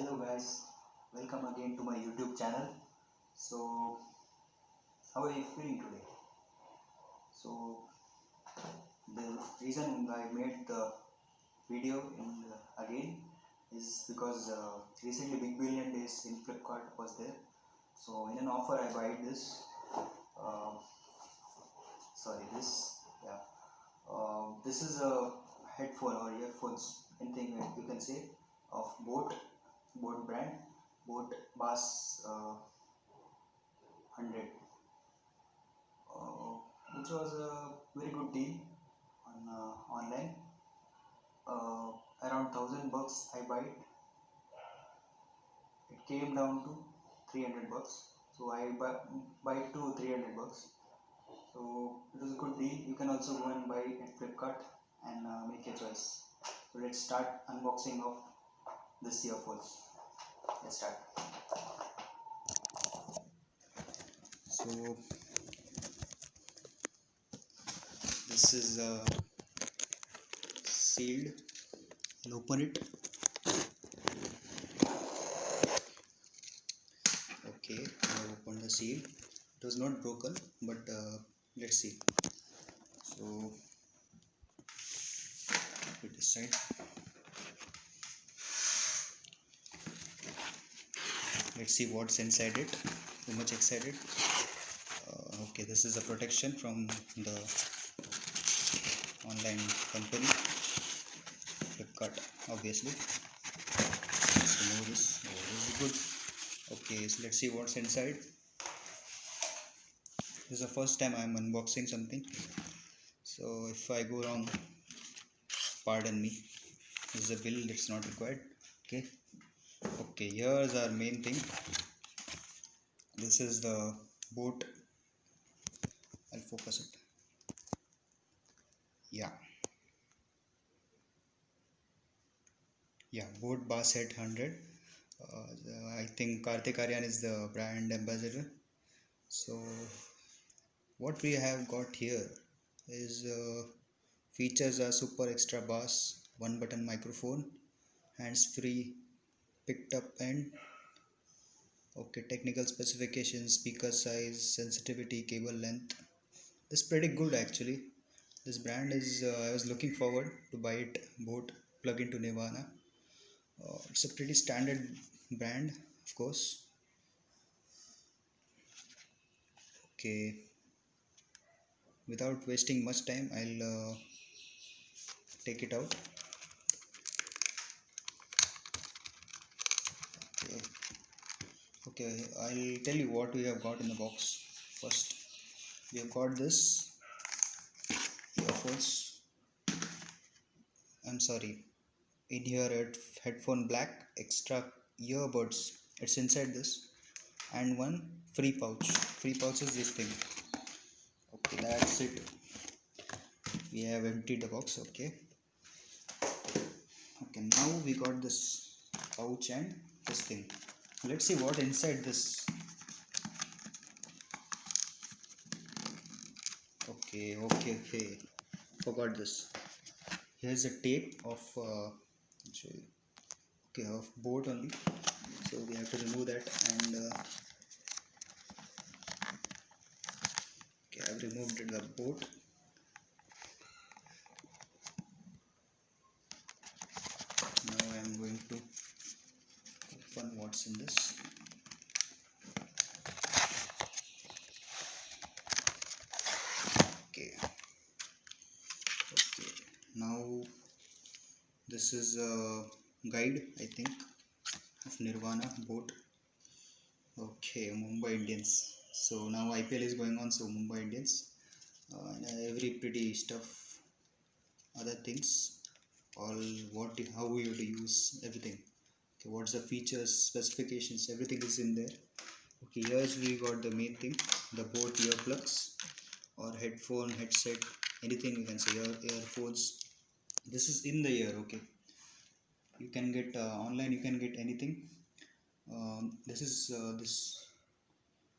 Hello guys, welcome again to my YouTube channel. So, how are you feeling today? So, the reason I made the video again is because recently Big Billion Days in Flipkart was there. So, in an offer, I buy this. Uh, this. Yeah. This is a headphone or earphones, anything you can say, of Boat brand, Boat Bass 100, uh, which was a very good deal on online. Uh, Around $1,000 I buy it. It came down to $300. So I buy it to $300. So it was a good deal. You can also go and buy at Flipkart and make your choice. So let's start unboxing of this earphones. Let's start. So this is sealed. I'll open it. Okay, I have opened the seal. It was not broken, but let's see. So put it aside. Let's see what's inside it. Too much excited. Okay, this is a protection from the online company Flipkart, obviously. Let's remove this. Oh, this is good. Okay, so let's see what's inside. This is the first time I'm unboxing something, so if I go wrong, pardon me. This is a bill that's not required. Okay, here's our main thing. This is the boat. I'll focus it. Yeah, boat Bass 100. I think Karthik Aryan is the brand ambassador. So what we have got here is features are super extra bass, one button microphone, hands free, picked up end. Okay, technical specifications, speaker size, sensitivity, cable length. This is pretty good actually. This brand is I was looking forward to buy it. Boat plug into Nirvana. It's a pretty standard brand, of course. Okay, without wasting much time, I'll take it out. Okay, I'll tell you what we have got in the box. First, we have got this earphones. I'm sorry, in here headphone black extra earbuds. It's inside this, and one free pouch. Free pouch is this thing. Okay, that's it. We have emptied the box. Okay, now we got this pouch and this thing. Let's see what inside this. Okay, forgot this. Here's a tape of of boat only, so we have to remove that. And I've removed the boat. Now I am going to open what's in this. Okay, now this is a guide, I think, of Nirvana boat. Okay, Mumbai Indians. So now IPL is going on, so Mumbai Indians and every pretty stuff, other things, all how we have to use everything. Okay, what's the features, specifications, everything is in there. Okay, here's we got the main thing, the boat earplugs or headphone, headset, anything you can say, earphones. This is in the ear. Okay, you can get online, you can get anything. This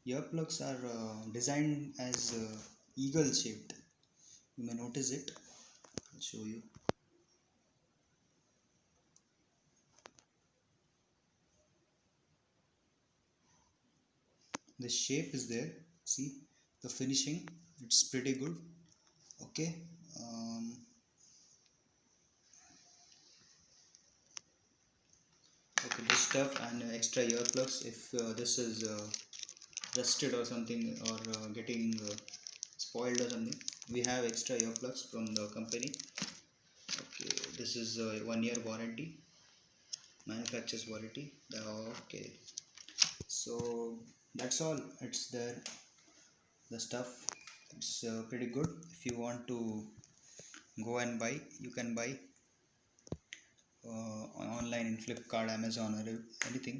earplugs are designed as eagle shaped. You may notice it. I'll show you. the shape is there. See the finishing, it's pretty good. Okay, okay, this stuff and extra earplugs if this is rusted or something, or getting spoiled or something, we have extra earplugs from the company. Okay, this is 1 year warranty, manufacturer's warranty. Okay, so that's all. It's there, the stuff. It's pretty good. If you want to go and buy, you can buy online in Flipkart, Amazon, or anything.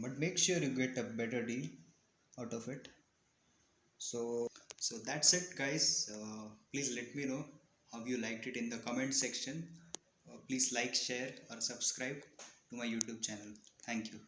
But make sure you get a better deal out of it. So that's it, guys. Please let me know how you liked it in the comment section. Please like, share, or subscribe to my YouTube channel. Thank you.